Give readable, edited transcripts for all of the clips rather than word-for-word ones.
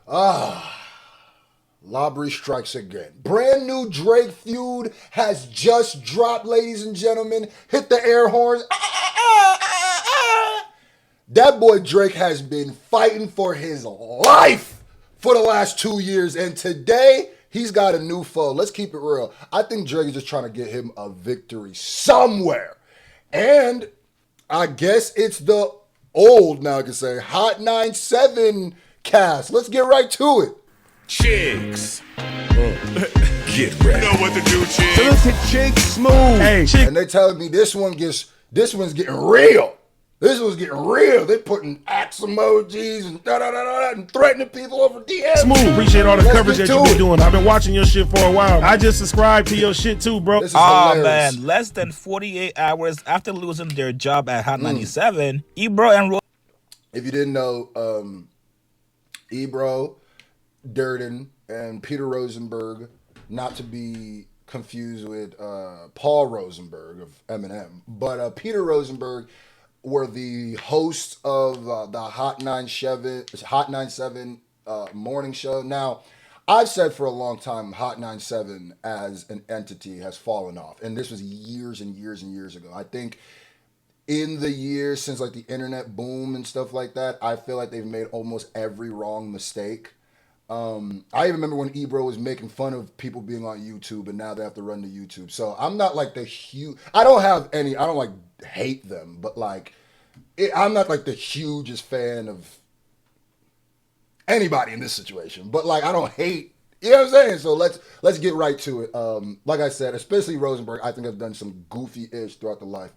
Labrie strikes again. Brand new Drake feud has just dropped, ladies and gentlemen. Hit the air horns. That boy Drake has been fighting for his life for the last 2 years, and today he's got a new foe. Let's keep it real. I think Drake is just trying to get him a victory somewhere. And I guess it's the old, now I can say, Hot 97 cast. Let's get right to it. Chicks. Get ready. You know what to do, chicks. So let's hit Chicks smooth. Hey, and they telling me this one's getting real. This one's getting real. They putting axe emojis and and threatening people over DMs. Smooth. Appreciate all the coverage that you've been doing. I've been watching your shit for a while. I just subscribed to your shit too, bro. Oh man, less than 48 hours after losing their job at Hot 97, Ebro and Rosenberg. If you didn't know, Ebro, Durden, and Peter Rosenberg, not to be confused with Paul Rosenberg of Eminem, but Peter Rosenberg were the hosts of the Hot 97 morning show. Now, I've said for a long time Hot 97 as an entity has fallen off, and this was years and years and years ago. I think in the years since like the internet boom and stuff like that, I feel like they've made almost every wrong mistake. I even remember when Ebro was making fun of people being on YouTube, and now they have to run to YouTube. So I'm not like the huge. I don't like hate them, but like I'm not like the hugest fan of anybody in this situation. But like I don't hate. You know what I'm saying? So let's get right to it. Like I said, especially Rosenberg, I think have done some goofy-ish throughout the life.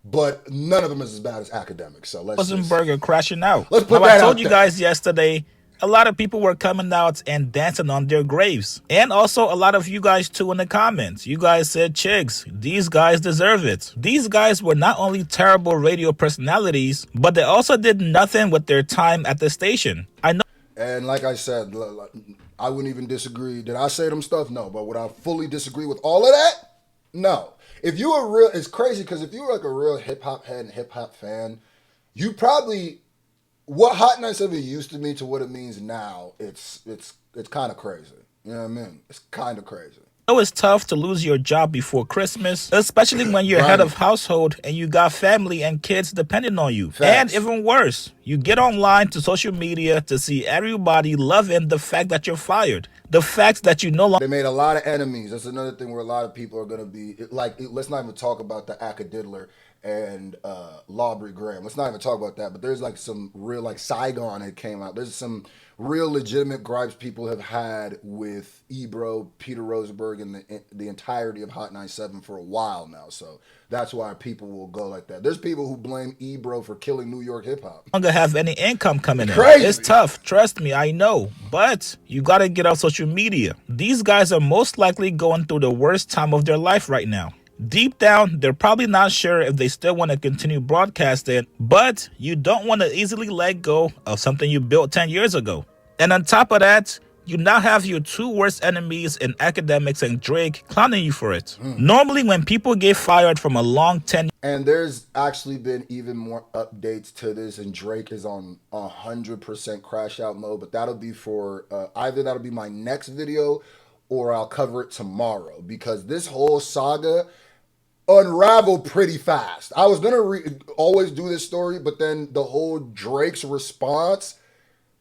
But none of them is as bad as Akademiks. So Rosenberg are crashing out. Let's put that I told you guys yesterday, a lot of people were coming out and dancing on their graves. And also a lot of you guys too in the comments. You guys said, chicks, these guys deserve it. These guys were not only terrible radio personalities, but they also did nothing with their time at the station. I know. And like I said, I wouldn't even disagree. Did I say them stuff? No. But would I fully disagree with all of that? No. If you were real, it's crazy because if you were like a real hip hop head and hip hop fan, you probably, what Hot 97 used to mean to what it means now, it's kind of crazy. You know what I mean? It's kind of crazy. I know it's tough to lose your job before Christmas, especially when you're head of household and you got family and kids depending on you. Facts. And even worse, you get online to social media to see everybody loving the fact that you're fired. The fact that you no longer... They made a lot of enemies. That's another thing where a lot of people are going to be... let's not even talk about the Akademiks and Labrie Graham. Let's not even talk about that. But there's like some real, like Saigon that came out. There's some real legitimate gripes people have had with Ebro, Peter Rosenberg, and the entirety of Hot 97 for a while now. So that's why people will go like that. There's people who blame Ebro for killing New York hip hop. Longer have any income coming in. Crazy. It's tough. Trust me, I know. But you got to get off social media. These guys are most likely going through the worst time of their life right now. Deep down, they're probably not sure if they still want to continue broadcasting, but you don't want to easily let go of something you built 10 years ago. And on top of that, you now have your two worst enemies in Akademiks and Drake clowning you for it. Normally, when people get fired from a long tenure... And there's actually been even more updates to this, and Drake is on 100% crash out mode, but that'll be for, either that'll be my next video, or I'll cover it tomorrow, because this whole saga unraveled pretty fast. I was going to always do this story, but then the whole Drake's response...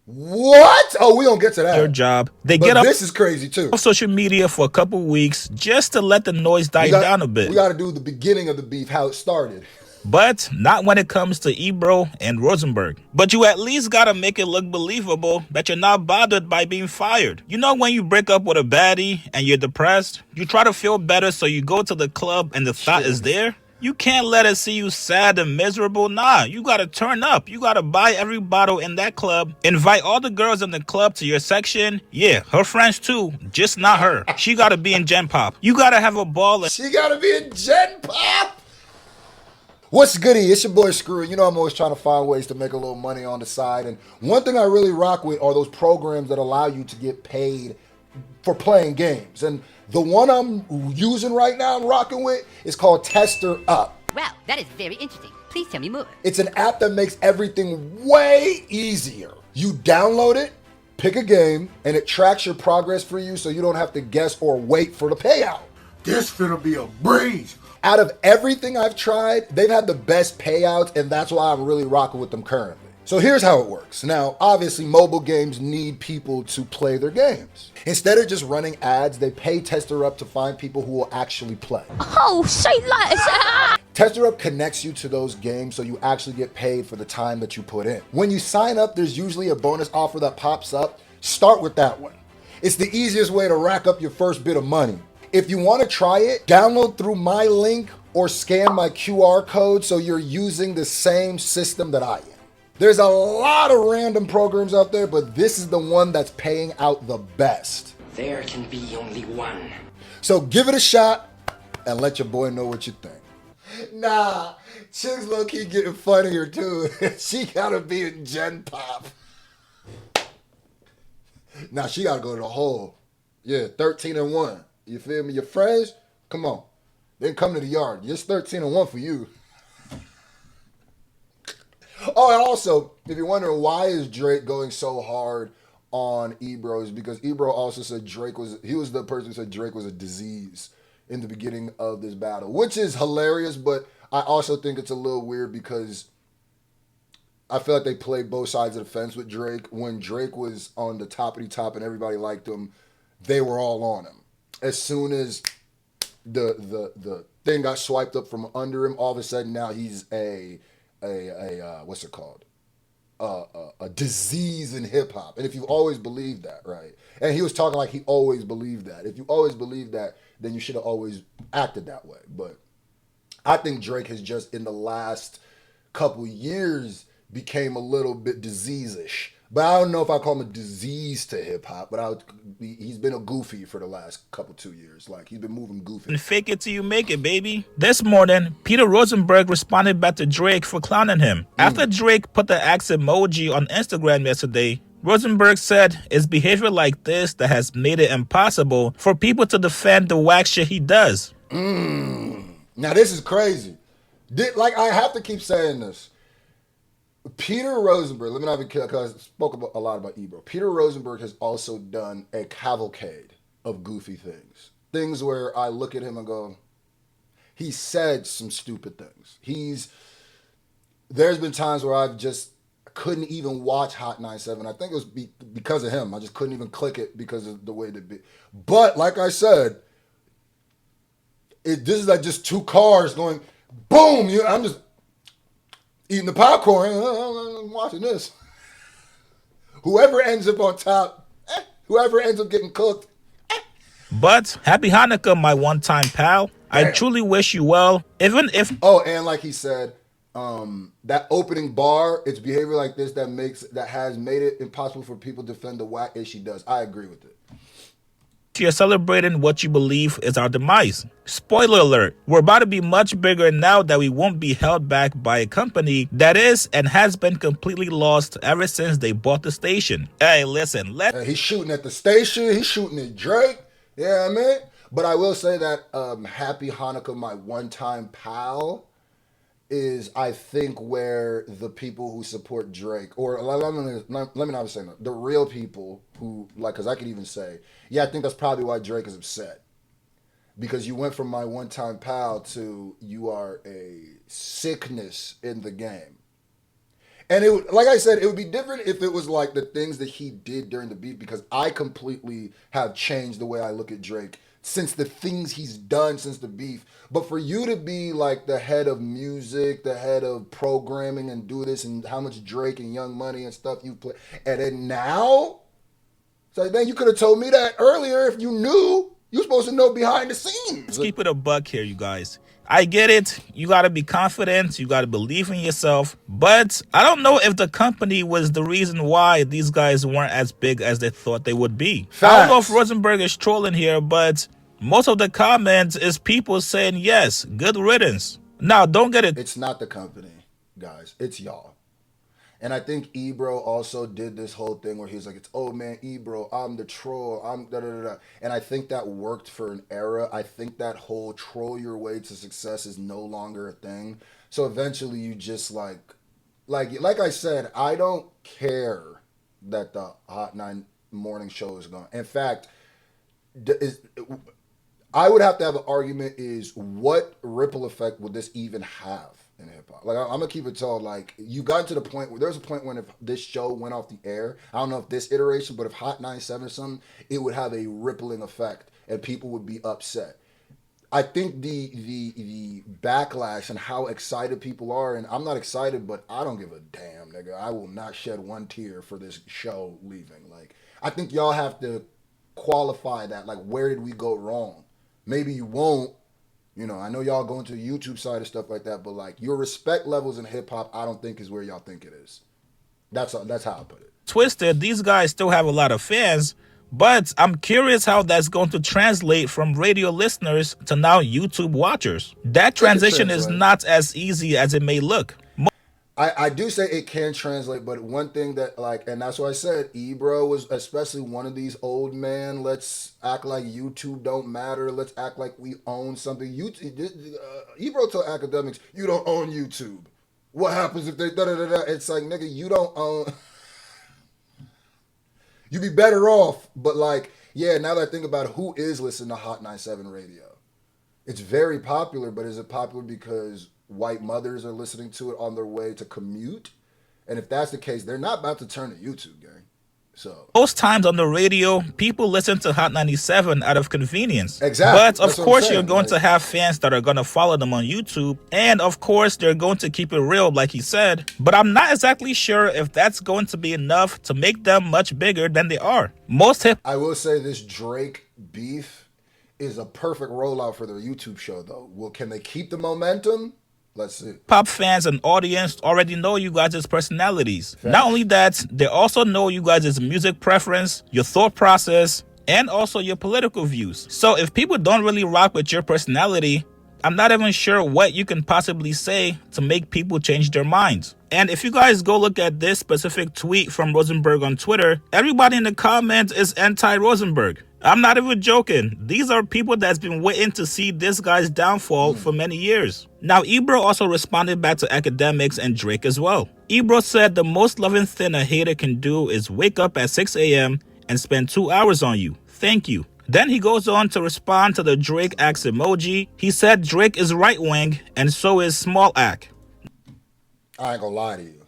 What? Oh, we don't get to that. Their job. They but get up. This is crazy too. Off social media for a couple weeks just to let the noise die down a bit. We got to do the beginning of the beef, how it started. But not when it comes to Ebro and Rosenberg. But you at least got to make it look believable that you're not bothered by being fired. You know when you break up with a baddie and you're depressed, you try to feel better, so you go to the club and the thought is there. You can't let it see you sad and miserable. Nah, you gotta turn up. You gotta buy every bottle in that club. Invite all the girls in the club to your section. Yeah, her friends too, just not her. She gotta be in Gen Pop. You gotta have a ball. She gotta be in Gen Pop. What's goody? It's your boy Screw. You know I'm always trying to find ways to make a little money on the side. And one thing I really rock with are those programs that allow you to get paid for playing games. And the one I'm using right now, I'm rocking with, is called Tester Up. Wow, that is very interesting. Please tell me more. It's an app that makes everything way easier. You download it, Pick a game, and it tracks your progress for you so you don't have to guess or wait for the payout. This finna be a breeze. Out of everything I've tried, they've had the best payouts, and that's why I'm really rocking with them currently. So here's how it works. Now, obviously, mobile games need people to play their games. Instead of just running ads, they pay TesterUp to find people who will actually play. Oh, say less. TesterUp connects you to those games so you actually get paid for the time that you put in. When you sign up, there's usually a bonus offer that pops up. Start with that one. It's the easiest way to rack up your first bit of money. If you want to try it, download through my link or scan my QR code so you're using the same system that I am. There's a lot of random programs out there, but this is the one that's paying out the best. There can be only one. So give it a shot and let your boy know what you think. Nah, Chicks low-key getting funnier too. She gotta be in Gen Pop. Now she gotta go to the hole. Yeah, 13-1. You feel me? Your friends, come on. Then come to the yard. It's 13-1 for you. Oh, and also, if you're wondering why is Drake going so hard on Ebro, is because Ebro also said he was the person who said Drake was a disease in the beginning of this battle, which is hilarious, but I also think it's a little weird because I feel like they played both sides of the fence with Drake. When Drake was on the toppity top and everybody liked him, they were all on him. As soon as the thing got swiped up from under him, all of a sudden now he's a what's it called? A disease in hip hop. And if you've always believed that, right? And he was talking like he always believed that. If you always believed that, then you should have always acted that way. But I think Drake has just in the last couple years became a little bit disease-ish. But I don't know if I call him a disease to hip-hop, but he's been a goofy for the last 2 years. Like, he's been moving goofy. And fake it till you make it, baby. This morning, Peter Rosenberg responded back to Drake for clowning him. After Drake put the axe emoji on Instagram yesterday, Rosenberg said it's behavior like this that has made it impossible for people to defend the whack shit he does. Now, this is crazy. Like, I have to keep saying this. Peter Rosenberg, let me not be kidding because I spoke a lot about Ebro. Peter Rosenberg has also done a cavalcade of goofy things. Things where I look at him and go, he said some stupid things. There's been times where I've just couldn't even watch Hot 97. I think it was because of him. I just couldn't even click it because of the way it be. But like I said, this is like just two cars going boom. I'm just eating the popcorn, I'm watching this. Whoever ends up on top, whoever ends up getting cooked. But happy Hanukkah, my one-time pal. Damn. I truly wish you well, even if... Oh, and like he said, that opening bar, it's behavior like this that has made it impossible for people to defend the whack as she does. I agree with it. You're celebrating what you believe is our demise. Spoiler alert, we're about to be much bigger now that we won't be held back by a company that is and has been completely lost ever since they bought the station. Hey, listen, he's shooting at the station, he's shooting at Drake, yeah, I mean? But I will say that Happy Hanukkah, my one-time pal, is, I think, where the people who support Drake, or let me not say that, the real people who, like, because I could even say, yeah, I think that's probably why Drake is upset. Because you went from my one-time pal to you are a sickness in the game. And it would, like I said, it would be different if it was like the things that he did during the beef, because I completely have changed the way I look at Drake since the things he's done since the beef. But for you to be like the head of music, the head of programming and do this and how much Drake and Young Money and stuff you play. And then now, it's like, man, you could have told me that earlier if you knew. You're supposed to know behind the scenes. Let's keep it a buck here, you guys. I get it. You got to be confident. You got to believe in yourself. But I don't know if the company was the reason why these guys weren't as big as they thought they would be. Facts. I don't know if Rosenberg is trolling here, but most of the comments is people saying, yes, good riddance. Now, don't get it. It's not the company, guys. It's y'all. And I think Ebro also did this whole thing where he was like, it's, oh man, Ebro, I'm the troll, I'm da-da-da-da. And I think that worked for an era. I think that whole troll your way to success is no longer a thing. So eventually you just like I said, I don't care that the Hot morning show is going. In fact, I would have to have an argument is what ripple effect would this even have in hip hop? Like, I'm gonna keep it tall. Like, you got to the point where there's a point when if this show went off the air, I don't know if this iteration, but if Hot 97 or something, it would have a rippling effect and people would be upset. I think the backlash and how excited people are, and I'm not excited, but I don't give a damn, nigga. I will not shed one tear for this show leaving. Like, I think y'all have to qualify that. Like, where did we go wrong? Maybe you won't. You know, I know y'all going to the YouTube side and stuff like that, but like your respect levels in hip hop, I don't think is where y'all think it is. That's how I put it. Twisted, these guys still have a lot of fans, but I'm curious how that's going to translate from radio listeners to now YouTube watchers. That transition is not as easy as it may look. I do say it can translate, but one thing that, like, and that's why I said Ebro was especially one of these old man, let's act like YouTube don't matter, let's act like we own something. Ebro told Akademiks, you don't own YouTube. What happens if they da-da-da-da? It's like, nigga, you don't own... You'd be better off, but like, yeah, now that I think about it, who is listening to Hot 97 radio? It's very popular, but is it popular because white mothers are listening to it on their way to commute? And if that's the case, they're not about to turn to YouTube, gang. So most times on the radio, people listen to Hot 97 out of convenience. Exactly. But of course, you're going to have fans that are going to follow them on YouTube. And of course, they're going to keep it real, like he said. But I'm not exactly sure if that's going to be enough to make them much bigger than they are. I will say this Drake beef is a perfect rollout for their YouTube show, though. Well, can they keep the momentum? Let's see. Pop fans and audience already know you guys' personalities. Fact. Not only that, they also know you guys' music preference, your thought process, and also your political views. So if people don't really rock with your personality, I'm not even sure what you can possibly say to make people change their minds. And if you guys go look at this specific tweet from Rosenberg on Twitter, everybody in the comments is anti-Rosenberg. I'm not even joking. These are people that's been waiting to see this guy's downfall for many years. Now, Ebro also responded back to Akademiks and Drake as well. Ebro said the most loving thing a hater can do is wake up at 6 a.m. and spend 2 hours on you. Thank you. Then he goes on to respond to the Drake axe emoji. He said Drake is right-wing and so is Small Ack. I ain't gonna lie to you.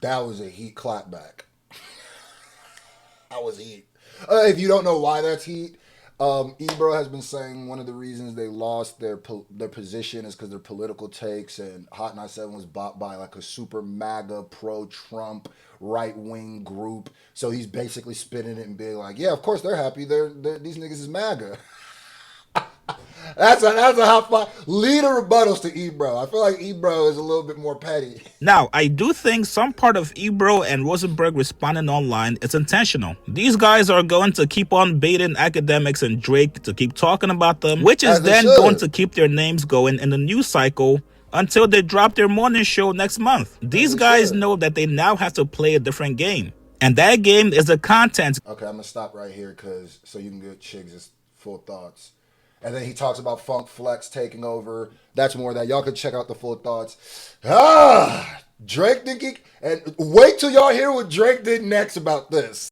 That was a heat clapback. That was heat. If you don't know why that's heat, Ebro has been saying one of the reasons they lost their position is because their political takes, and Hot 97 was bought by like a super MAGA, pro-Trump, right-wing group. So he's basically spinning it and being like, yeah, of course they're happy. These niggas is MAGA. That's a hot spot. Lead of rebuttals to Ebro. I feel like Ebro is a little bit more petty. Now, I do think some part of Ebro and Rosenberg responding online is intentional. These guys are going to keep on baiting Akademiks and Drake to keep talking about them, which is then going to keep their names going in the news cycle until they drop their morning show next month. These guys know that they now have to play a different game. And that game is the content. Okay, I'm going to stop right here so you can get Chiggs' full thoughts. And then he talks about Funk Flex taking over. That's more of that. Y'all can check out the full thoughts. Drake did and wait till y'all hear what Drake did next about this.